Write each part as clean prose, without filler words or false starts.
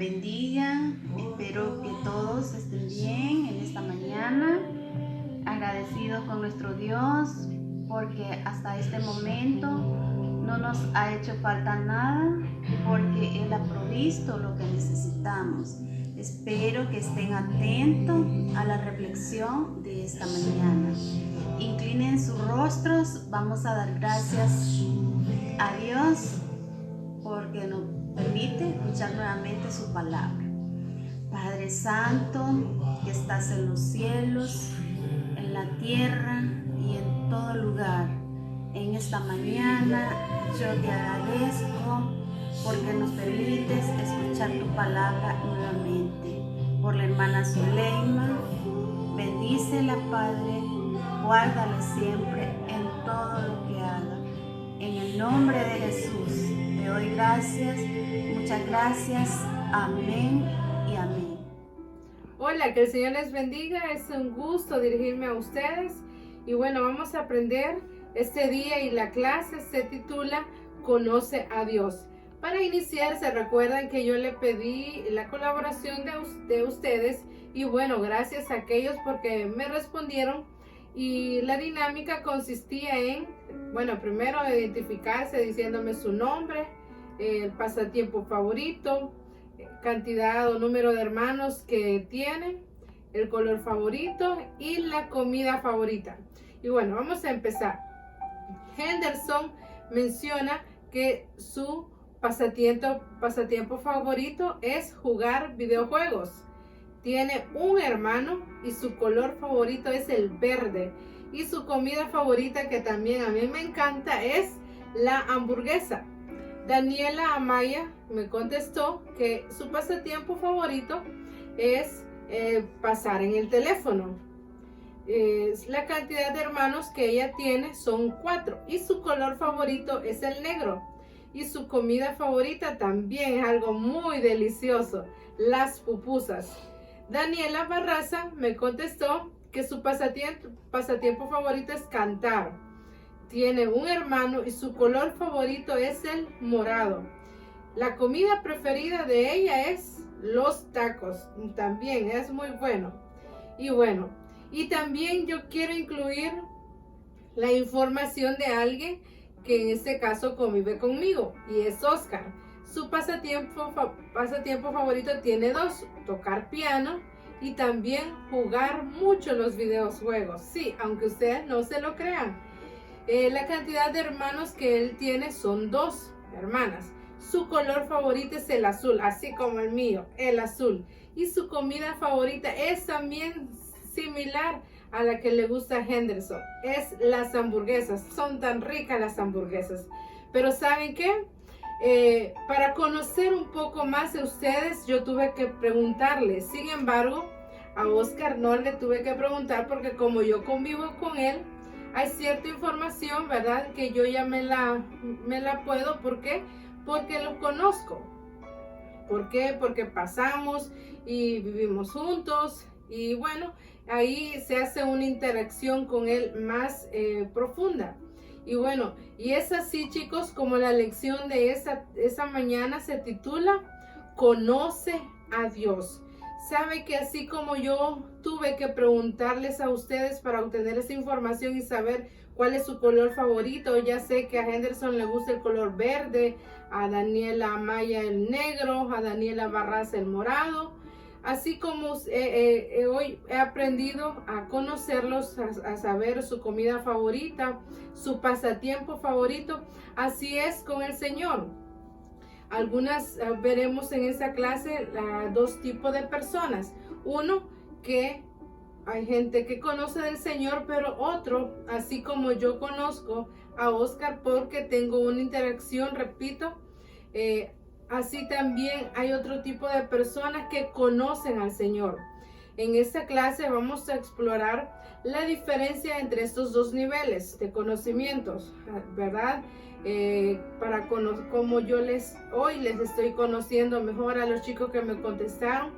bendiga. Espero que todos estén bien en esta mañana. Agradecidos con nuestro Dios porque hasta este momento no nos ha hecho falta nada, porque Él ha provisto lo que necesitamos. Espero que estén atentos a la reflexión de esta mañana. Inclinen sus rostros. Vamos a dar gracias a Dios porque nos permite escuchar nuevamente su palabra. Padre Santo, que estás en los cielos, en la tierra y en todo lugar, en esta mañana yo te agradezco porque nos permites escuchar tu palabra nuevamente. Por la hermana Zuleima, bendícela, Padre, guárdala siempre en todo lo que haga. En el nombre de Jesús te doy gracias, muchas gracias, amén y amén. Hola, que el Señor les bendiga, es un gusto dirigirme a ustedes y bueno, vamos a aprender este día y la clase se titula Conoce a Dios. Para iniciar, se recuerdan que yo le pedí la colaboración de ustedes y bueno, gracias a aquellos porque me respondieron y la dinámica consistía en, bueno, primero identificarse diciéndome su nombre, el pasatiempo favorito, cantidad o número de hermanos que tienen, el color favorito y la comida favorita. Y bueno, vamos a empezar. Henderson menciona que su pasatiempo favorito es jugar videojuegos. Tiene un hermano y su color favorito es el verde. Y su comida favorita, que también a mí me encanta, es la hamburguesa. Daniela Amaya me contestó que su pasatiempo favorito es pasar en el teléfono. La cantidad de hermanos que ella tiene son 4 y su color favorito es el negro. Y su comida favorita también es algo muy delicioso, las pupusas. Daniela Barraza me contestó que su pasatiempo favorito es cantar. Tiene un hermano y su color favorito es el morado. La comida preferida de ella es los tacos. También es muy bueno. Y bueno, y también yo quiero incluir la información de alguien que en este caso convive conmigo y es Oscar. Su pasatiempo favorito tiene 2, tocar piano y también jugar mucho los videojuegos. Sí, aunque ustedes no se lo crean. La cantidad de hermanos que él tiene son 2 hermanas. Su color favorito es el azul, así como el mío, el azul. Y su comida favorita es también similar a la que le gusta a Henderson. Es las hamburguesas. Son tan ricas las hamburguesas. Pero ¿saben qué? Para conocer un poco más de ustedes, yo tuve que preguntarle. Sin embargo, a Oscar no le tuve que preguntar porque como yo convivo con él, hay cierta información, ¿verdad? Que yo ya me la puedo. ¿Por qué? Porque lo conozco. ¿Por qué? Porque pasamos y vivimos juntos. Y bueno, ahí se hace una interacción con él más profunda. Y bueno, y es así, chicos, como la lección de esa mañana se titula Conoce a Dios. Sabe que así como yo tuve que preguntarles a ustedes para obtener esa información y saber cuál es su color favorito, ya sé que a Henderson le gusta el color verde, a Daniela Amaya el negro, a Daniela Barraza el morado. Así como hoy he aprendido a conocerlos, a saber su comida favorita, su pasatiempo favorito, así es con el Señor. Algunas veremos en esta clase 2 tipos de personas. Uno, que hay gente que conoce del Señor, pero otro, así como yo conozco a Oscar porque tengo una interacción, repito, así también hay otro tipo de personas que conocen al Señor. En esta clase vamos a explorar la diferencia entre estos 2 niveles de conocimientos, ¿verdad? Como yo hoy les estoy conociendo mejor a los chicos que me contestaron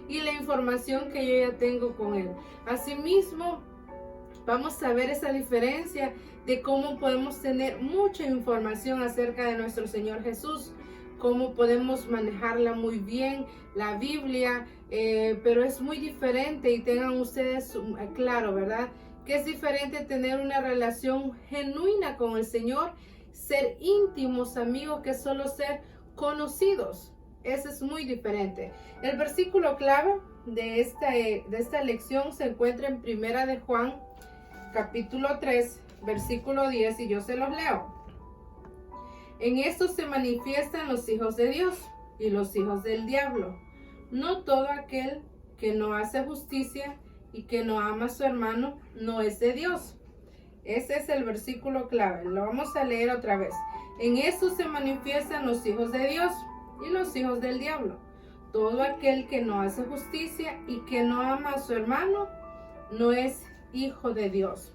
y la información que yo ya tengo con él. Asimismo, vamos a ver esa diferencia de cómo podemos tener mucha información acerca de nuestro Señor Jesús. cómo podemos manejarla muy bien, la Biblia, pero es muy diferente, y tengan ustedes claro, ¿verdad? Que es diferente tener una relación genuina con el Señor, ser íntimos amigos, que solo ser conocidos. Eso es muy diferente. El versículo clave de esta lección se encuentra en Primera de Juan, capítulo 3, versículo 10, y yo se los leo. En esto se manifiestan los hijos de Dios y los hijos del diablo. No todo aquel que no hace justicia y que no ama a su hermano no es de Dios. Ese es el versículo clave. Lo vamos a leer otra vez. En esto se manifiestan los hijos de Dios y los hijos del diablo. Todo aquel que no hace justicia y que no ama a su hermano no es hijo de Dios.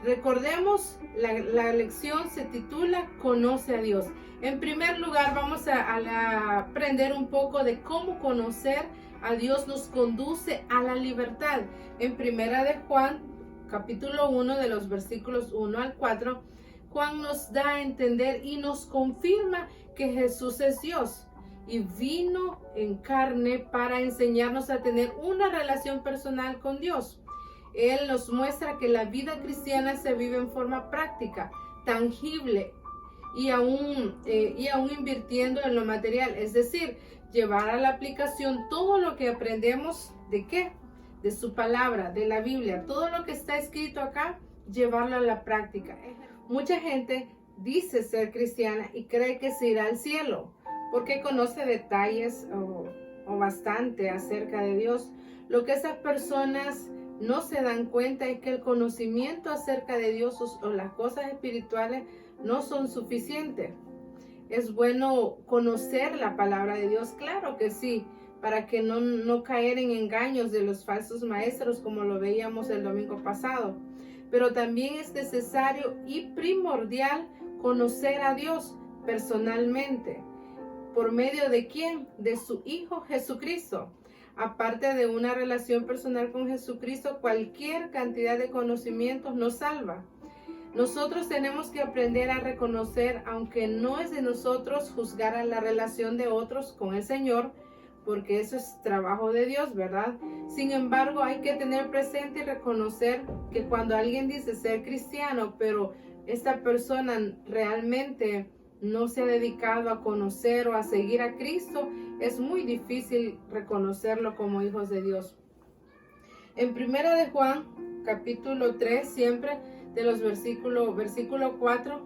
Recordemos, la lección se titula Conoce a Dios. En primer lugar, vamos a aprender un poco de cómo conocer a Dios nos conduce a la libertad. En Primera de Juan, capítulo 1, de los versículos 1 al 4, Juan nos da a entender y nos confirma que Jesús es Dios y vino en carne para enseñarnos a tener una relación personal con Dios. Él nos muestra que la vida cristiana se vive en forma práctica, tangible y aún invirtiendo en lo material, es decir, llevar a la aplicación todo lo que aprendemos ¿de qué? De su palabra, de la Biblia, todo lo que está escrito acá, llevarlo a la práctica. Mucha gente dice ser cristiana y cree que se irá al cielo porque conoce detalles o bastante acerca de Dios. Lo que esas personas no se dan cuenta es que el conocimiento acerca de Dios o las cosas espirituales no son suficientes. Es bueno conocer la palabra de Dios, claro que sí, para que no caer en engaños de los falsos maestros, como lo veíamos el domingo pasado. Pero también es necesario y primordial conocer a Dios personalmente. ¿Por medio de quién? De su Hijo Jesucristo. Aparte de una relación personal con Jesucristo, cualquier cantidad de conocimientos nos salva. Nosotros tenemos que aprender a reconocer, aunque no es de nosotros juzgar a la relación de otros con el Señor, porque eso es trabajo de Dios, ¿verdad? Sin embargo, hay que tener presente y reconocer que cuando alguien dice ser cristiano, pero esta persona realmente no se ha dedicado a conocer o a seguir a Cristo, es muy difícil reconocerlo como hijos de Dios. En Primera de Juan, capítulo 3, siempre de los versículo 4,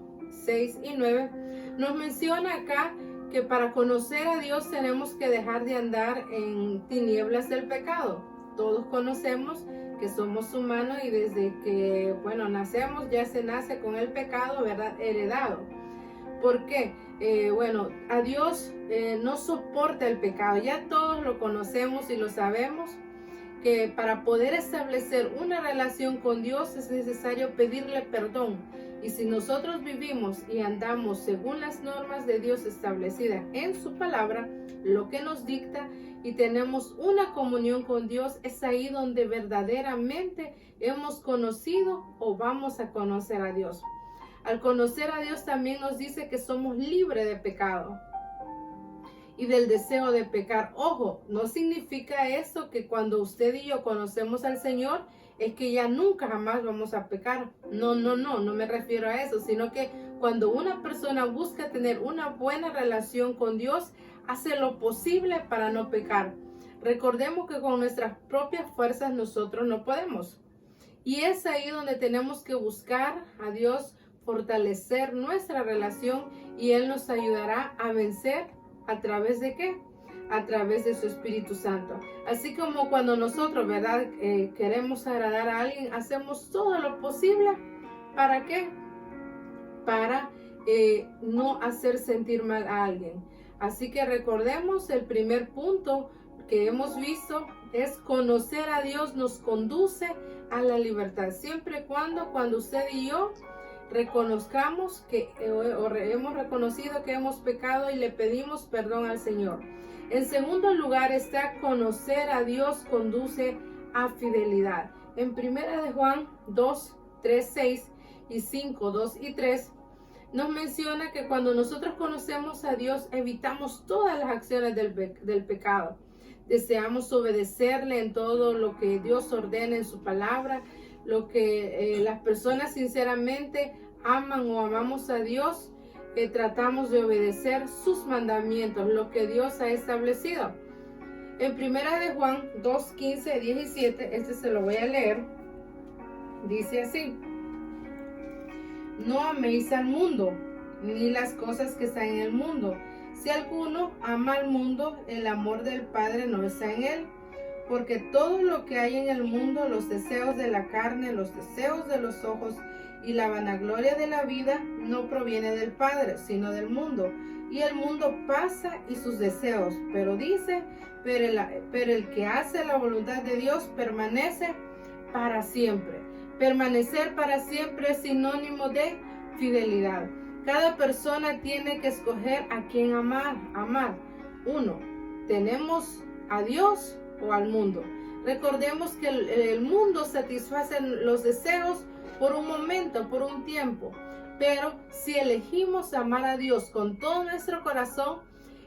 6 y 9, nos menciona acá que para conocer a Dios tenemos que dejar de andar en tinieblas del pecado. Todos conocemos que somos humanos y desde que, nacemos, ya se nace con el pecado, ¿verdad? Heredado. ¿Por qué? A Dios no soporta el pecado. Ya todos lo conocemos y lo sabemos, que para poder establecer una relación con Dios es necesario pedirle perdón. Y si nosotros vivimos y andamos según las normas de Dios establecidas en su palabra, lo que nos dicta, y tenemos una comunión con Dios, es ahí donde verdaderamente hemos conocido o vamos a conocer a Dios. Al conocer a Dios también nos dice que somos libres de pecado y del deseo de pecar. Ojo, no significa eso que cuando usted y yo conocemos al Señor es que ya nunca jamás vamos a pecar. No me refiero a eso, sino que cuando una persona busca tener una buena relación con Dios, hace lo posible para no pecar. Recordemos que con nuestras propias fuerzas nosotros no podemos. Y es ahí donde tenemos que buscar a Dios, fortalecer nuestra relación, y Él nos ayudará a vencer. ¿A través de qué? A través de su Espíritu Santo. Así como cuando nosotros, ¿verdad? Queremos agradar a alguien, hacemos todo lo posible. ¿Para qué? Para no hacer sentir mal a alguien. Así que recordemos, el primer punto que hemos visto es conocer a Dios nos conduce a la libertad. Siempre y cuando usted y yo reconozcamos que hemos reconocido que hemos pecado y le pedimos perdón al Señor. En segundo lugar está conocer a Dios conduce a fidelidad. En Primera de Juan 2, 3, 6 y 5, 2 y 3 nos menciona que cuando nosotros conocemos a Dios, evitamos todas las acciones del pecado. Deseamos obedecerle en todo lo que Dios ordena en su palabra, lo que las personas sinceramente aman o amamos a Dios, tratamos de obedecer sus mandamientos, lo que Dios ha establecido. En 1 de Juan 2, 15, 17, este se lo voy a leer, dice así: no améis al mundo, ni las cosas que están en el mundo. Si alguno ama al mundo, el amor del Padre no está en él. Porque todo lo que hay en el mundo, los deseos de la carne, los deseos de los ojos y la vanagloria de la vida, no proviene del Padre, sino del mundo. Y el mundo pasa y sus deseos, pero dice, pero el que hace la voluntad de Dios permanece para siempre. Permanecer para siempre es sinónimo de fidelidad. Cada persona tiene que escoger a quién amar. Uno, tenemos a Dios o al mundo. Recordemos que el mundo satisface los deseos por un momento, por un tiempo, pero si elegimos amar a Dios con todo nuestro corazón,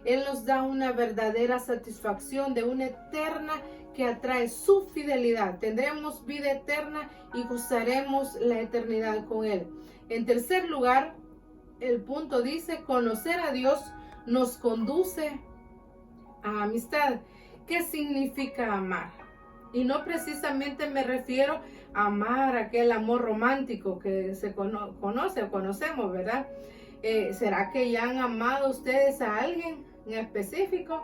Él nos da una verdadera satisfacción de una eterna que atrae su fidelidad. Tendremos vida eterna y gozaremos la eternidad con Él. En tercer lugar, el punto dice: conocer a Dios nos conduce a amistad. ¿Qué significa amar? Y no precisamente me refiero a amar aquel amor romántico que se conoce o conocemos, ¿verdad? ¿Será que ya han amado ustedes a alguien en específico?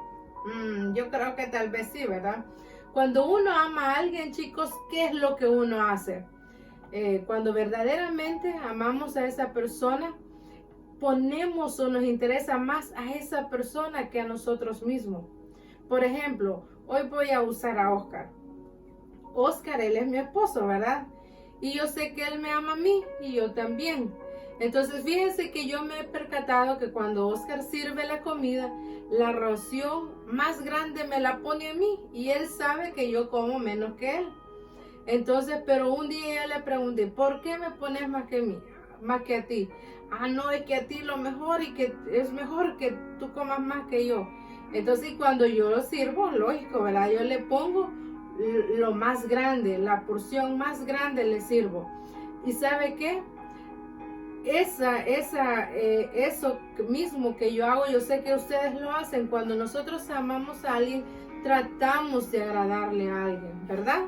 Yo creo que tal vez sí, ¿verdad? Cuando uno ama a alguien, chicos, ¿qué es lo que uno hace? Cuando verdaderamente amamos a esa persona, ponemos o nos interesa más a esa persona que a nosotros mismos. Por ejemplo, hoy voy a usar a Oscar. Oscar, él es mi esposo, ¿verdad? Y yo sé que él me ama a mí y yo también. Entonces, fíjense que yo me he percatado que cuando Oscar sirve la comida, la ración más grande me la pone a mí y él sabe que yo como menos que él. Entonces, pero un día yo le pregunté, ¿por qué me pones más que a ti? No, es que a ti lo mejor y que es mejor que tú comas más que yo. Entonces, cuando yo lo sirvo, lógico, ¿verdad? Yo le pongo lo más grande, la porción más grande le sirvo. ¿Y sabe qué? Eso mismo que yo hago, yo sé que ustedes lo hacen. Cuando nosotros amamos a alguien, tratamos de agradarle a alguien, ¿verdad?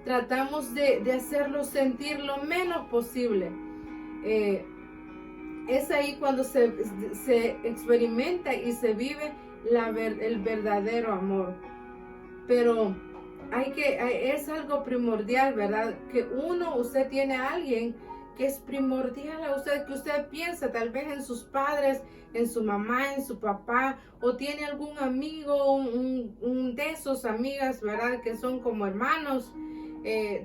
Tratamos de hacerlo sentir lo menos posible. Es ahí cuando se experimenta y se vive el verdadero amor. Pero es algo primordial, ¿verdad? Que usted tiene a alguien que es primordial a usted, que usted piensa tal vez en sus padres, en su mamá, en su papá, o tiene algún amigo, un de esos amigas, ¿verdad? Que son como hermanos,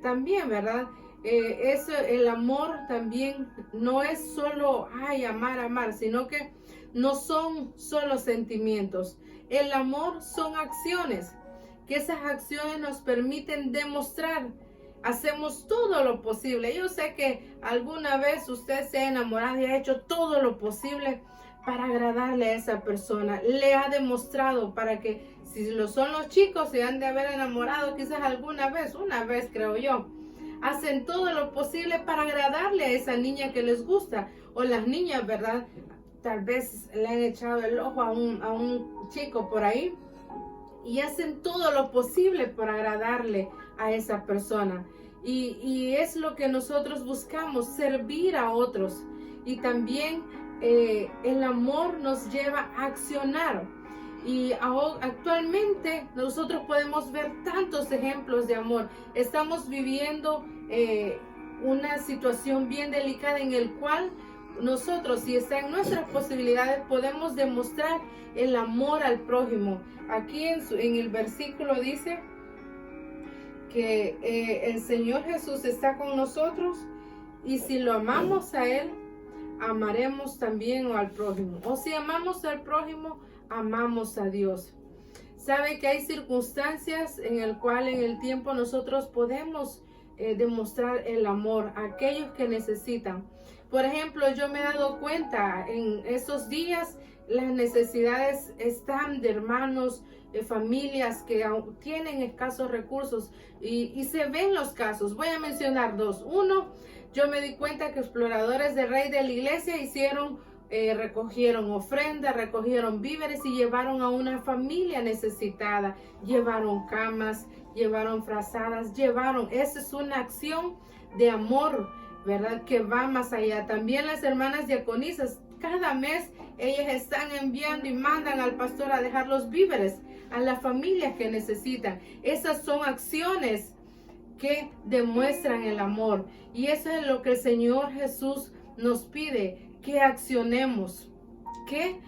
también, ¿verdad? El amor también no es solo, amar, sino que no son solo sentimientos. El amor son acciones, que esas acciones nos permiten demostrar. Hacemos todo lo posible. Yo sé que alguna vez usted se ha enamorado y ha hecho todo lo posible para agradarle a esa persona. Le ha demostrado para que, si lo son los chicos, se han de haber enamorado quizás una vez creo yo. Hacen todo lo posible para agradarle a esa niña que les gusta. O las niñas, ¿verdad? Tal vez le han echado el ojo a un chico por ahí. Y hacen todo lo posible por agradarle a esa persona. Y es lo que nosotros buscamos, servir a otros. Y también el amor nos lleva a accionar. Y actualmente nosotros podemos ver tantos ejemplos de amor. Estamos viviendo una situación bien delicada en el cual nosotros, si está en nuestras posibilidades, podemos demostrar el amor al prójimo. Aquí en el versículo dice que el Señor Jesús está con nosotros y si lo amamos a Él, amaremos también al prójimo. O si amamos al prójimo, amamos a Dios. Sabe que hay circunstancias en el cual en el tiempo nosotros podemos demostrar el amor a aquellos que necesitan. Por ejemplo, yo me he dado cuenta en estos días, las necesidades están de hermanos, de familias que tienen escasos recursos y se ven los casos. Voy a mencionar dos. Uno, yo me di cuenta que exploradores de Rey de la iglesia recogieron ofrendas, recogieron víveres y llevaron a una familia necesitada. Llevaron camas, llevaron frazadas, esa es una acción de amor, ¿verdad? Que va más allá. También las hermanas diaconisas, cada mes ellas están enviando y mandan al pastor a dejar los víveres a las familias que necesitan. Esas son acciones que demuestran el amor. Y eso es lo que el Señor Jesús nos pide, que accionemos, que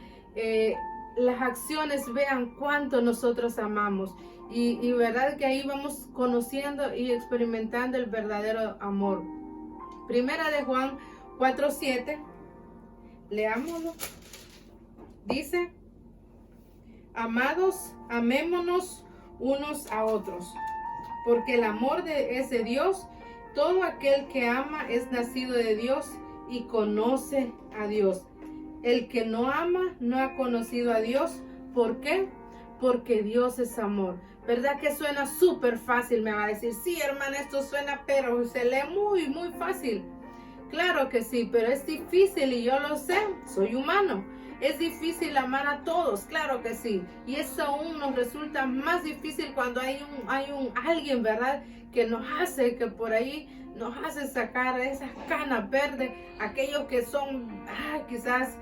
las acciones vean cuánto nosotros amamos. Y verdad que ahí vamos conociendo y experimentando el verdadero amor. Primera de Juan 4:7, leámoslo. Dice: amados, amémonos unos a otros, porque el amor es de Dios. Todo aquel que ama es nacido de Dios y conoce a Dios. El que no ama no ha conocido a Dios. ¿Por qué? Porque Dios es amor. ¿Verdad que suena súper fácil? Me va a decir, sí, hermana, esto suena, pero se lee muy, muy fácil. Claro que sí, pero es difícil y yo lo sé, soy humano. Es difícil amar a todos, claro que sí. Y eso aún nos resulta más difícil cuando hay alguien, ¿verdad? Que nos hace, que por ahí nos hace sacar esas canas verdes, aquellos que son, quizás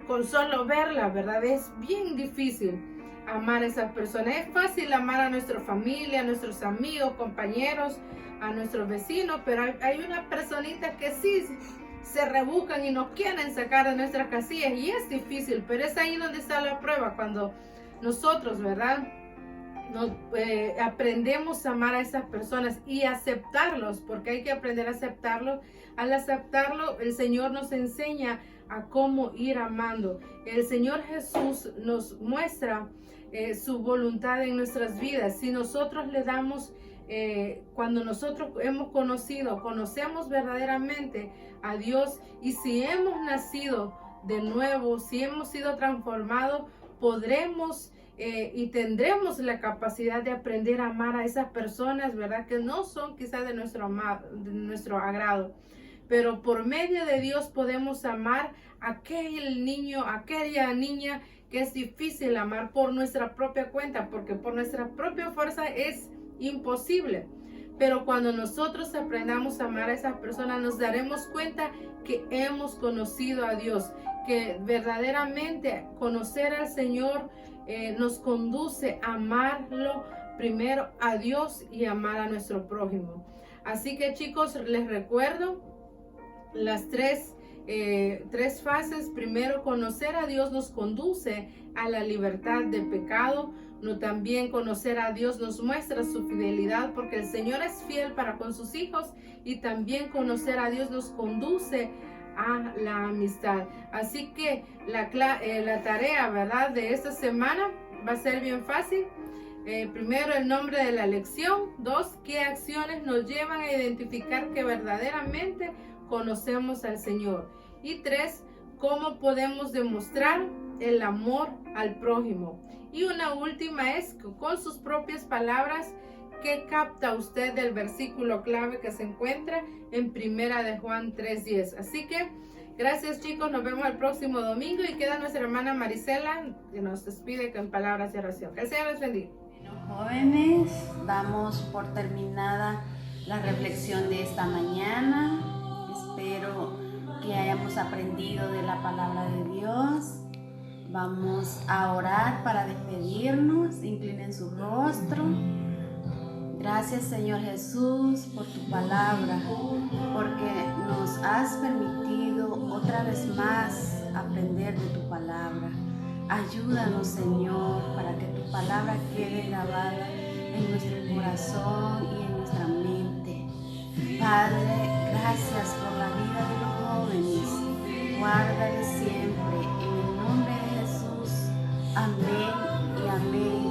con solo verla, ¿verdad? Es bien difícil amar a esas personas. Es fácil amar a nuestra familia, a nuestros amigos, compañeros, a nuestros vecinos, pero hay una personita que sí se rebuscan y nos quieren sacar de nuestras casillas y es difícil, pero es ahí donde está la prueba, cuando nosotros, ¿verdad? Aprendemos a amar a esas personas y aceptarlos, porque hay que aprender a aceptarlos. Al aceptarlo, el Señor nos enseña a cómo ir amando. El Señor Jesús nos muestra su voluntad en nuestras vidas. Si nosotros le damos, cuando nosotros conocemos verdaderamente a Dios, y si hemos nacido de nuevo, si hemos sido transformados, podremos y tendremos la capacidad de aprender a amar a esas personas, ¿verdad? Que no son quizás de nuestro agrado. Pero por medio de Dios podemos amar a aquel niño, aquella niña que es difícil amar por nuestra propia cuenta, porque por nuestra propia fuerza es imposible. Pero cuando nosotros aprendamos a amar a esas personas, nos daremos cuenta que hemos conocido a Dios, que verdaderamente conocer al Señor nos conduce a amarlo primero a Dios y amar a nuestro prójimo. Así que, chicos, les recuerdo las tres fases. Primero, conocer a Dios nos conduce a la libertad del pecado. También conocer a Dios nos muestra su fidelidad, porque el Señor es fiel para con sus hijos, y también conocer a Dios nos conduce a la amistad. Así que la tarea, ¿verdad?, de esta semana va a ser bien fácil. Primero, el nombre de la lección. 2, qué acciones nos llevan a identificar que verdaderamente conocemos al Señor. Y 3, cómo podemos demostrar el amor al prójimo. Y una última es, con sus propias palabras, ¿qué capta usted del versículo clave que se encuentra en Primera de Juan 3:10? Así que, gracias, chicos, nos vemos el próximo domingo, y queda nuestra hermana Marisela, que nos despide con palabras de oración. Que el Señor les bendiga. Bueno, jóvenes, damos por terminada la reflexión de esta mañana. Espero que hayamos aprendido de la palabra de Dios. Vamos a orar para despedirnos. Inclinen su rostro. Gracias, Señor Jesús, por tu palabra, porque nos has permitido otra vez más aprender de tu palabra. Ayúdanos, Señor, para que tu palabra quede grabada en nuestro corazón y en nuestra mente. Padre, gracias por la vida de los jóvenes. Guárdale siempre, en el nombre de Jesús. Amén y amén.